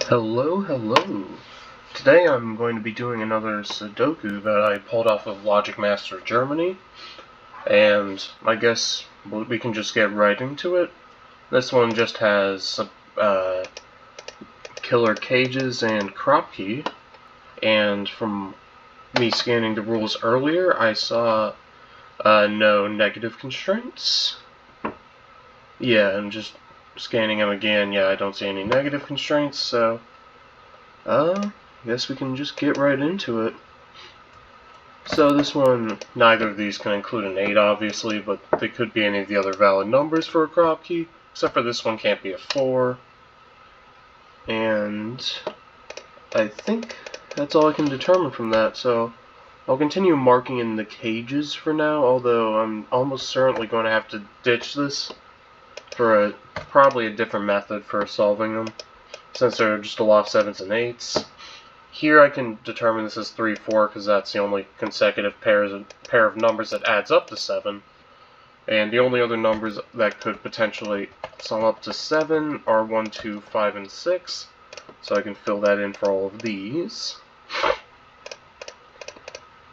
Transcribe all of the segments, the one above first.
Hello. Today I'm going to be doing another sudoku that I pulled off of Logic Master Germany, and I guess we can just get right into it. This one just has killer cages and crop key, and from me scanning the rules earlier, I saw no negative constraints. Yeah, and just scanning them again, yeah, I don't see any negative constraints, so guess we can just get right into it. So this one, neither of these can include an 8 obviously, but they could be any of the other valid numbers for a crop key, except for this one can't be a 4. And I think that's all I can determine from that, so I'll continue marking in the cages for now, although I'm almost certainly going to have to ditch this for probably a different method for solving them, since they're just a lot of 7s and 8s. Here I can determine this is 3, 4 because that's the only consecutive pair of numbers that adds up to 7. And the only other numbers that could potentially sum up to 7 are 1, 2, 5, and 6. So I can fill that in for all of these.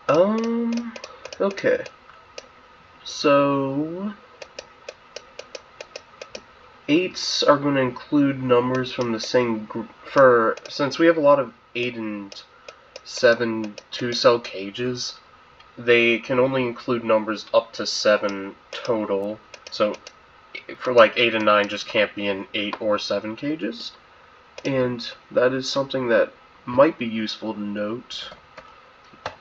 Okay. So 8s are going to include numbers from the same group. Since we have a lot of 8 and 7 2-cell cages, they can only include numbers up to 7 total. So for like 8 and 9 just can't be in 8 or 7 cages. And that is something that might be useful to note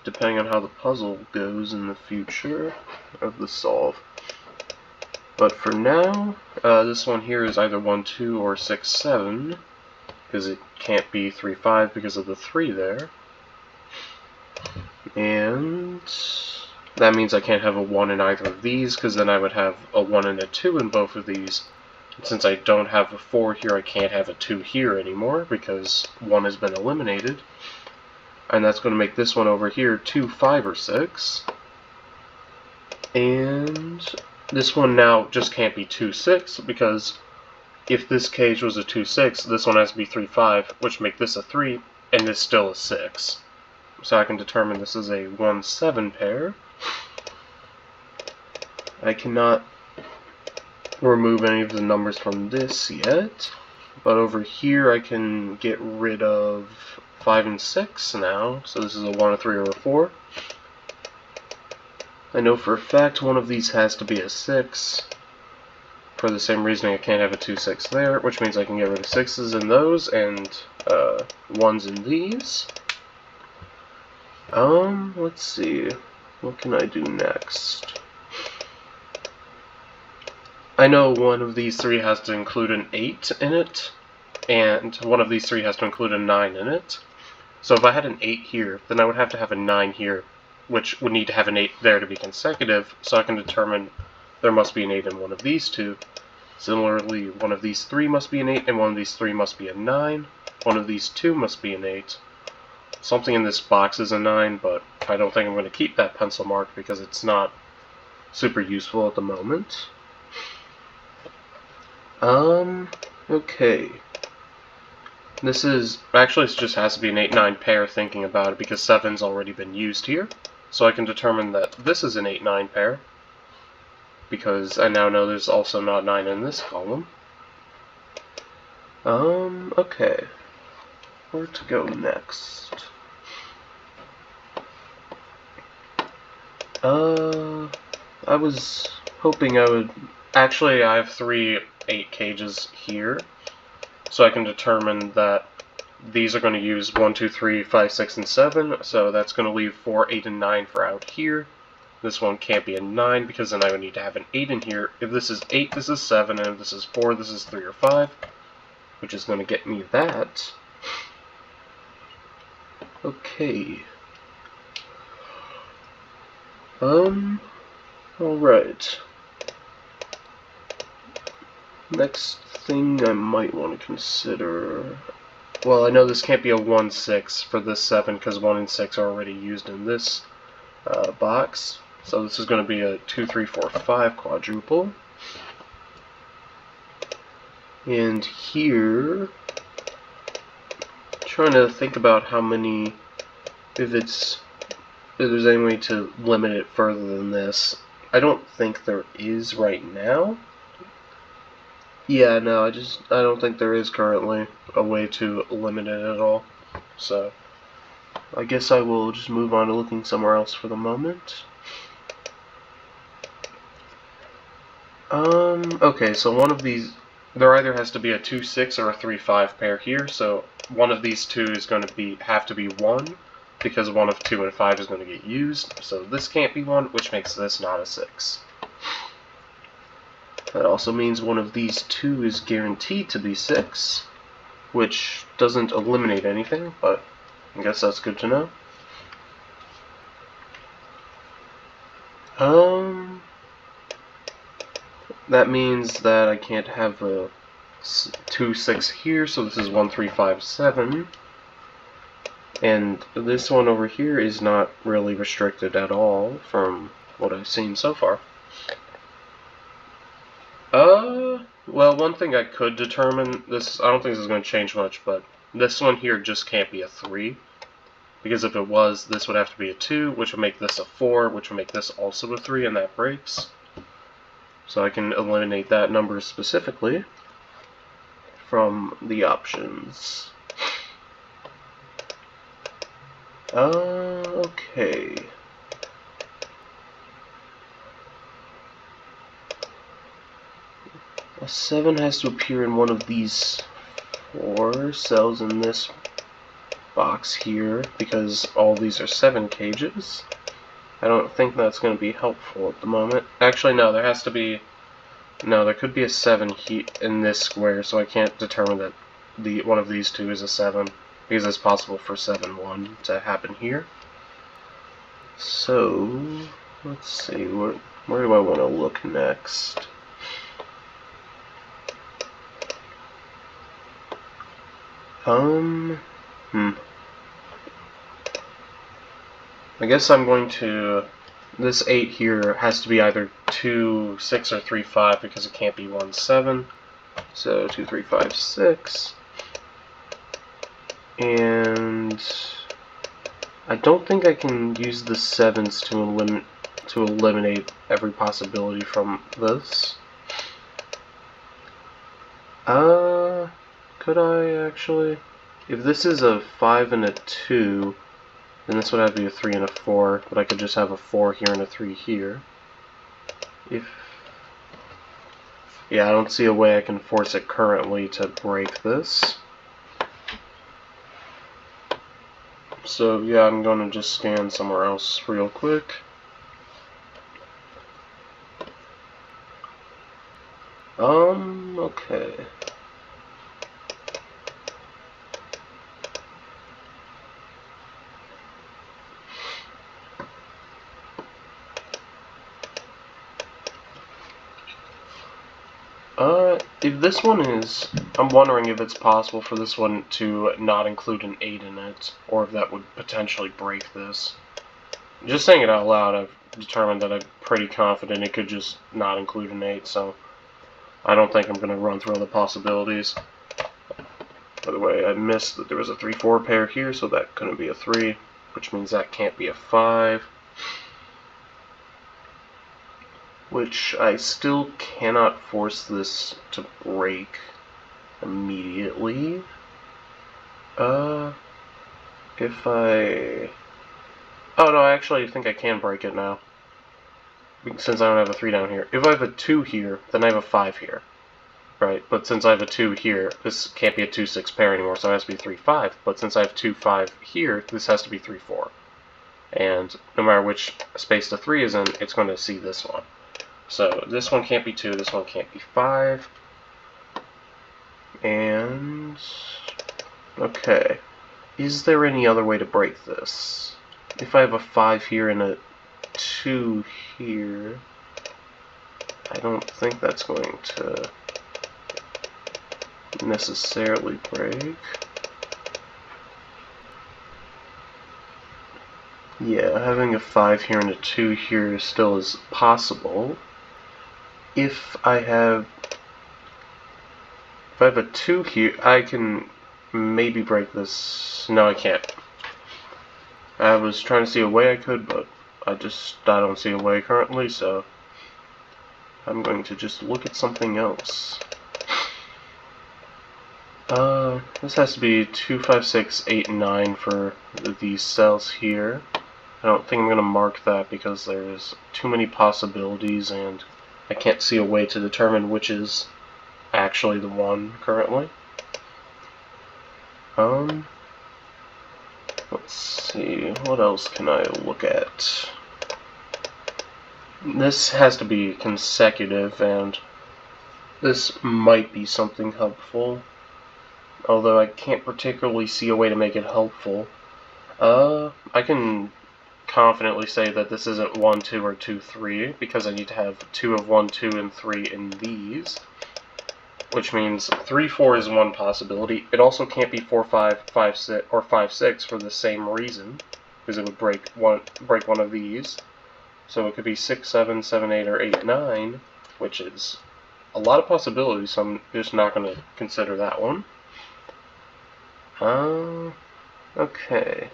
depending on how the puzzle goes in the future of the solve. But for now, this one here is either 1, 2, or 6, 7, because it can't be 3, 5 because of the 3 there. And that means I can't have a 1 in either of these, because then I would have a 1 and a 2 in both of these. And since I don't have a 4 here, I can't have a 2 here anymore, because 1 has been eliminated. And that's going to make this one over here 2, 5, or 6. And this one now just can't be 2, 6, because if this cage was a 2, 6, this one has to be 3, 5, which make this a 3, and this still a 6. So I can determine this is a 1, 7 pair. I cannot remove any of the numbers from this yet, but over here I can get rid of 5 and 6 now, so this is a 1, a 3, or a 4. I know for a fact one of these has to be a 6, for the same reasoning I can't have a 2, 6 there, which means I can get rid of 6s in those, and 1s in these. Let's see, what can I do next? I know one of these 3 has to include an 8 in it, and one of these 3 has to include a 9 in it. So if I had an 8 here, then I would have to have a 9 here, which would need to have an 8 there to be consecutive, so I can determine there must be an 8 in one of these 2. Similarly, one of these 3 must be an 8, and one of these 3 must be a 9. One of these 2 must be an 8. Something in this box is a 9, but I don't think I'm going to keep that pencil mark because it's not super useful at the moment. Okay. This is, actually it just has to be an 8-9 pair thinking about it because 7's already been used here. So I can determine that this is an 8-9 pair, because I now know there's also not 9 in this column. Okay. Where to go next? I was hoping I would... Actually, I have 3 8 cages here, so I can determine that these are going to use 1, 2, 3, 5, 6, and 7, so that's going to leave 4, 8, and 9 for out here. This one can't be a 9, because then I would need to have an 8 in here. If this is 8, this is 7, and if this is 4, this is 3 or 5, which is going to get me that. Okay. Alright. Next thing I might want to consider... Well, I know this can't be a 1, 6 for this 7, because 1 and 6 are already used in this box. So this is going to be a 2, 3, 4, 5 quadruple. And here, trying to think about how many, if there's any way to limit it further than this. I don't think there is right now. Yeah, no, I don't think there is currently a way to limit it at all. So, I guess I will just move on to looking somewhere else for the moment. Okay, so one of these, there either has to be a 2-6 or a 3-5 pair here, so one of these two is going to have to be 1, because one of 2 and 5 is going to get used, so this can't be 1, which makes this not a 6. That also means one of these two is guaranteed to be 6, which doesn't eliminate anything, but I guess that's good to know. That means that I can't have a 2-6 here, so this is 1, 3, 5, 7. And this one over here is not really restricted at all from what I've seen so far. Well, one thing I could determine, I don't think this is going to change much, but this one here just can't be a 3. Because if it was, this would have to be a 2, which would make this a 4, which would make this also a 3, and that breaks. So I can eliminate that number specifically from the options. Okay. A 7 has to appear in one of these 4 cells in this box here, because all these are 7 cages. I don't think that's going to be helpful at the moment. Actually, no, there could be a 7 in this square, so I can't determine that one of these two is a 7, because it's possible for 7-1 to happen here. So, let's see, where do I want to look next? I guess I'm going to, this 8 here has to be either 2, 6, or 3, 5, because it can't be 1, 7. So 2, 3, 5, 6. And I don't think I can use the 7s to eliminate every possibility from this. Could I actually? If this is a 5 and a 2, then this would have to be a 3 and a 4, but I could just have a 4 here and a 3 here. Yeah, I don't see a way I can force it currently to break this. So yeah, I'm going to just scan somewhere else real quick. Okay. If this one is, I'm wondering if it's possible for this one to not include an 8 in it, or if that would potentially break this. Just saying it out loud, I've determined that I'm pretty confident it could just not include an 8, so I don't think I'm going to run through all the possibilities. By the way, I missed that there was a 3-4 pair here, so that couldn't be a 3, which means that can't be a 5. Which I still cannot force this to break immediately. If I... Oh no, I actually think I can break it now. Since I don't have a 3 down here. If I have a 2 here, then I have a 5 here. Right, but since I have a 2 here, this can't be a 2-6 pair anymore, so it has to be 3-5. But since I have 2-5 here, this has to be 3-4. And no matter which space the 3 is in, it's going to see this one. So this one can't be 2, this one can't be 5. And... okay. Is there any other way to break this? If I have a 5 here and a 2 here, I don't think that's going to necessarily break. Yeah, having a 5 here and a 2 here still is possible. If I have a 2 here, I can maybe break this. No, I can't. I was trying to see a way I could, but I don't see a way currently, so I'm going to just look at something else. This has to be 2, 5, 6, 8, and 9 for these cells here. I don't think I'm going to mark that because there's too many possibilities and I can't see a way to determine which is actually the one currently. Let's see, what else can I look at? This has to be consecutive, and this might be something helpful, although I can't particularly see a way to make it helpful. I can confidently say that this isn't 1, 2, or 2, 3, because I need to have 2 of 1, 2, and 3 in these, which means 3, 4 is one possibility. It also can't be 4, 5, 5, 6, or 5, 6 for the same reason, because it would break one of these. So it could be 6, 7, 7, 8, or 8, 9, which is a lot of possibilities, so I'm just not going to consider that one. Okay.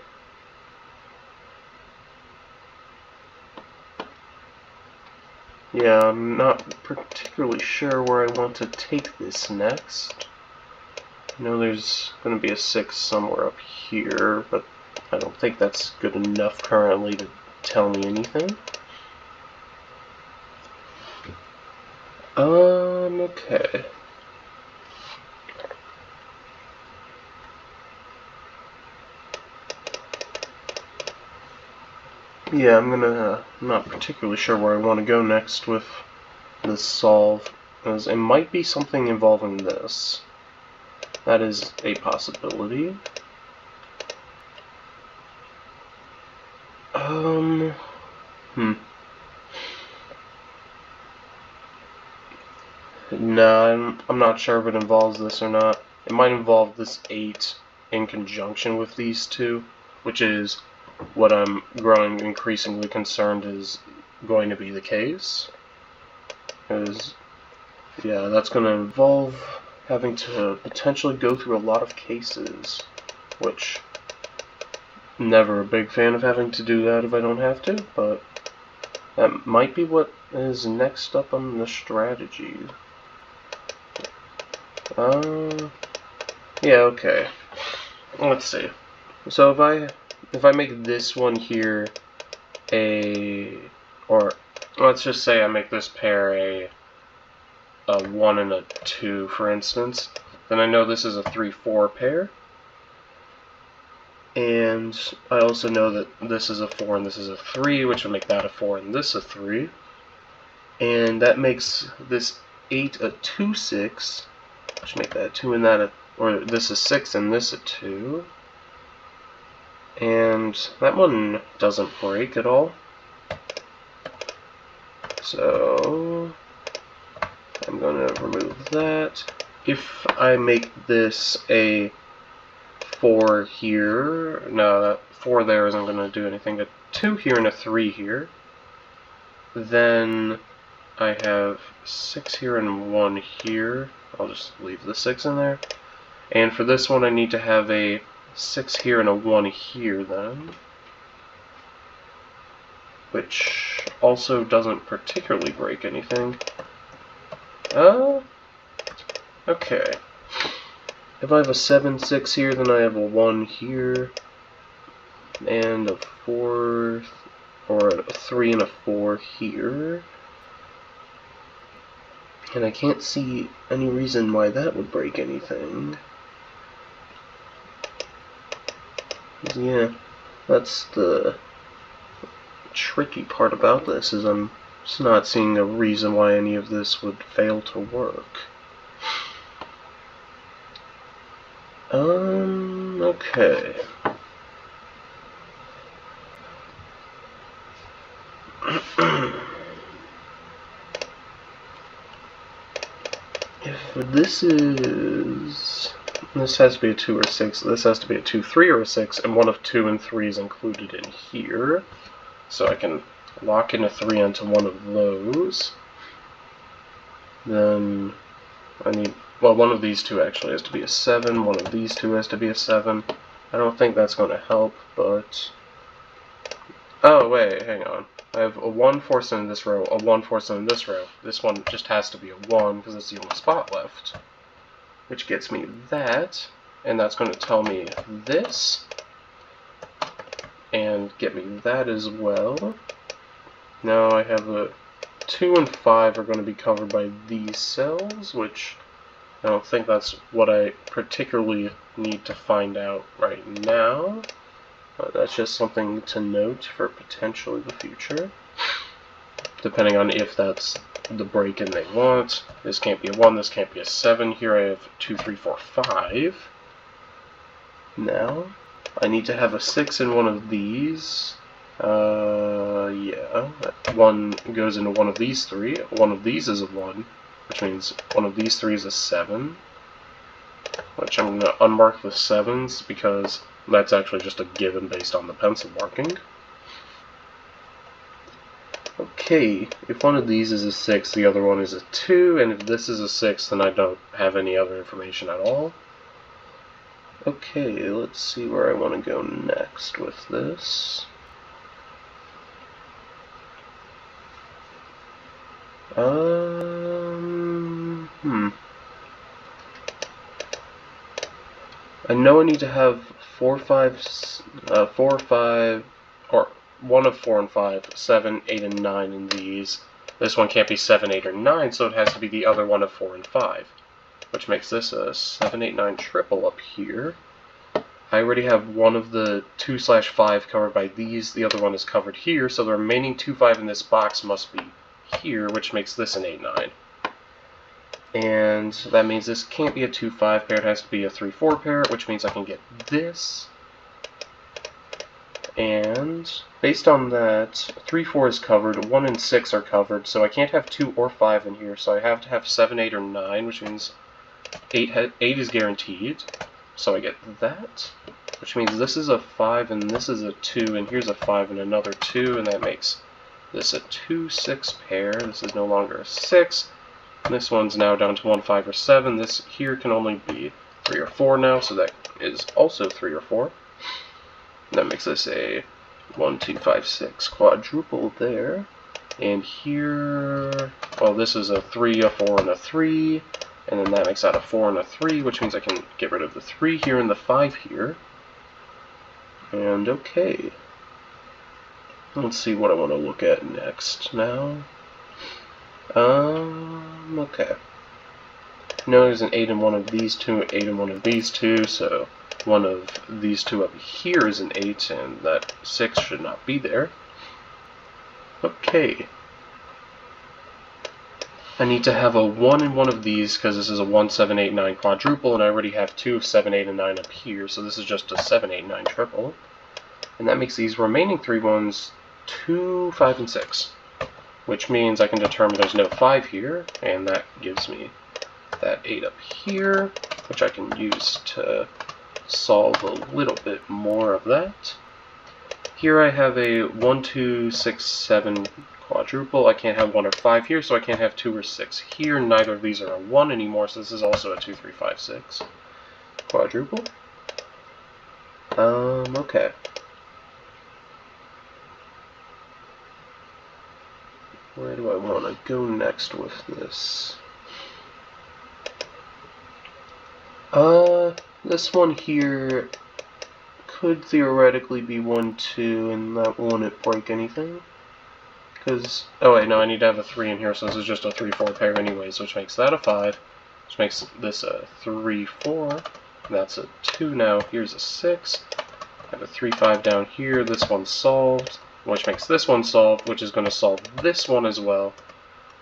Yeah, I'm not particularly sure where I want to take this next. I know there's going to be a 6 somewhere up here, but I don't think that's good enough currently to tell me anything. Okay. Yeah, I'm not particularly sure where I want to go next with this solve, because it might be something involving this. That is a possibility. No, I'm not sure if it involves this or not. It might involve this 8 in conjunction with these two, which is what I'm growing increasingly concerned is going to be the case. Because, yeah, that's going to involve having to potentially go through a lot of cases, which I'm never a big fan of having to do that if I don't have to, but that might be what is next up on the strategy. Yeah, okay. Let's see. So if I make this one here or let's just say I make this pair a 1 and a 2, for instance, then I know this is a 3-4 pair. And I also know that this is a 4 and this is a 3, which will make that a 4 and this a 3. And that makes this 8 a 2, 6, which make that a 2 and that or this is 6 and this a 2. And that one doesn't break at all. So I'm going to remove that. If I make this a 4 here, no, that 4 there isn't going to do anything. A 2 here and a 3 here. Then I have 6 here and 1 here. I'll just leave the 6 in there. And for this one I need to have a 6 here and a 1 here then, which also doesn't particularly break anything. Okay. If I have a 7, 6 here, then I have a 1 here, and a 4, or a 3 and a 4 here. And I can't see any reason why that would break anything. Yeah, that's the tricky part about this, is I'm just not seeing a reason why any of this would fail to work. Okay. If this has to be a 2 or 6, this has to be a 2, 3, or a 6, and one of 2 and 3 is included in here. So I can lock in a 3 onto one of those. Then I need Well, one of these two actually has to be a 7, one of these two has to be a 7. I don't think that's going to help, but... Oh, wait, hang on. I have a 1 4-7 in this row, a 1 4-7 in this row. This one just has to be a 1, because it's the only spot left. Which gets me that, and that's going to tell me this, and get me that as well. Now I have a 2 and 5 are going to be covered by these cells, which I don't think that's what I particularly need to find out right now. That's just something to note for potentially the future, depending on if that's the break-in they want. This can't be a 1, this can't be a 7. Here I have 2, 3, 4, 5. Now, I need to have a 6 in one of these. Yeah. 1 goes into one of these 3. One of these is a 1, which means one of these 3 is a 7. Which I'm going to unmark the 7s because that's actually just a given based on the pencil marking. Okay, if one of these is a 6, the other one is a 2, and if this is a 6, then I don't have any other information at all. Okay, let's see where I want to go next with this. I know I need to have 4, 5, or 1 of 4 and 5, 7, 8, and 9 in these. This one can't be 7, 8, or 9, so it has to be the other one of 4 and 5, which makes this a 7, 8, 9 triple up here. I already have one of the 2/5 covered by these, the other one is covered here, so the remaining 2, 5 in this box must be here, which makes this an 8, 9. And that means this can't be a 2, 5 pair, it has to be a 3, 4 pair, which means I can get this. And based on that, 3, 4 is covered, 1 and 6 are covered, so I can't have 2 or 5 in here, so I have to have 7, 8, or 9, which means 8 is guaranteed. So I get that, which means this is a 5 and this is a 2, and here's a 5 and another 2, and that makes this a 2, 6 pair. This is no longer a 6. This one's now down to 1, 5, or 7. This here can only be 3 or 4 now, so that is also 3 or 4. And that makes this a 1, 2, 5, 6 quadruple there. And here, well, this is a 3, a 4, and a 3. And then that makes that a 4 and a 3, which means I can get rid of the 3 here and the 5 here. And okay. Let's see what I want to look at next now. Okay. Now there's an 8 in one of these two, 8 in one of these two, so one of these two up here is an 8, and that 6 should not be there. Okay. I need to have a 1 in one of these because this is a 1, 7, 8, 9 quadruple, and I already have 2 of 7, 8, and 9 up here, so this is just a 7, 8, 9 triple. And that makes these remaining 3 ones 2, 5, and 6, which means I can determine there's no 5 here, and that gives me that 8 up here, which I can use to solve a little bit more of that. Here I have a 1, 2, 6, 7 quadruple. I can't have 1 or 5 here, so I can't have 2 or 6 here. Neither of these are a 1 anymore, so this is also a 2, 3, 5, 6 quadruple. Okay. Where do I want to go next with this? This one here could theoretically be 1, 2, and that wouldn't break anything. Because, oh wait, no, I need to have a 3 in here, so this is just a 3, 4 pair anyways, which makes that a 5, which makes this a 3, 4, that's a 2 now, here's a 6, I have a 3, 5 down here, this one's solved, which makes this one solved, which is going to solve this one as well,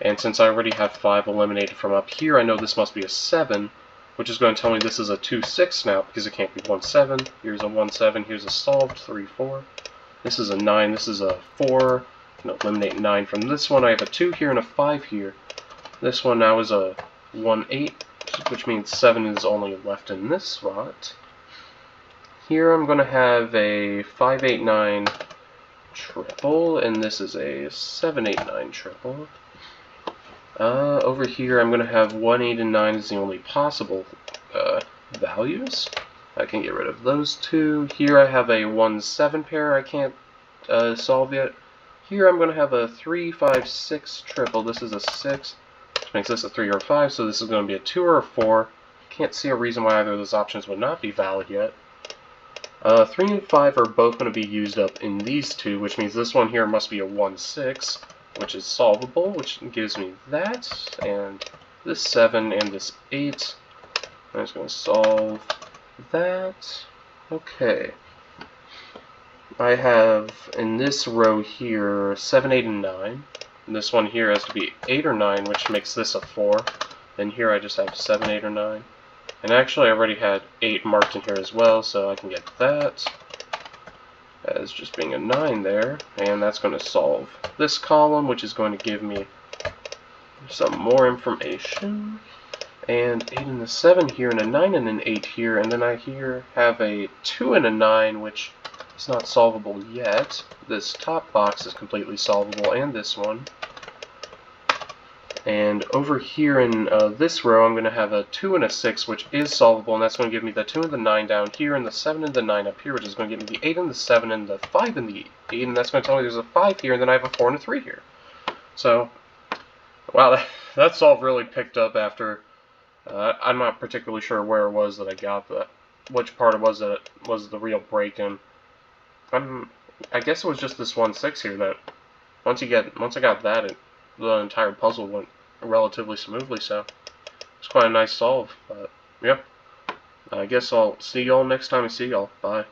and since I already have 5 eliminated from up here, I know this must be a 7, which is going to tell me this is a 2, 6 now, because it can't be 1, 7, here's a 1, 7, here's a solved 3, 4, this is a 9, this is a 4, eliminate 9 from this one. I have a 2 here and a 5 here. This one now is a 1, 8, which means 7 is only left in this spot. Here I'm going to have a 5, 8, 9 triple, and this is a 7, 8, 9 triple. Over here I'm going to have 1, 8, and 9 as the only possible values. I can get rid of those two. Here I have a 1, 7 pair I can't solve yet. Here I'm going to have a 3, 5, 6 triple. This is a 6, which makes this a 3 or 5, so this is going to be a 2 or a 4. Can't see a reason why either of those options would not be valid yet. 3 and 5 are both going to be used up in these two, which means this one here must be a 1, 6, which is solvable, which gives me that, and this 7 and this 8. I'm just going to solve that. Okay. I have, in this row here, 7, 8, and 9. And this one here has to be 8 or 9, which makes this a 4. Then here I just have 7, 8, or 9. And actually I already had 8 marked in here as well, so I can get that as just being a 9 there. And that's going to solve this column, which is going to give me some more information. And 8 and a 7 here, and a 9 and an 8 here, and then I here have a 2 and a 9, which is not solvable yet. This top box is completely solvable, and this one. And over here in this row, I'm going to have a 2 and a 6, which is solvable, and that's going to give me the 2 and the 9 down here, and the 7 and the 9 up here, which is going to give me the 8 and the 7, and the 5 and the 8, and that's going to tell me there's a 5 here, and then I have a 4 and a 3 here. So, wow, that solve really picked up after... I'm not particularly sure where it was that I got that, which part it was that it was the real break-in. I guess it was just this 1, 6 here that once I got that, the entire puzzle went relatively smoothly. So it's quite a nice solve. But yeah, I guess I'll see y'all next time I see y'all. Bye.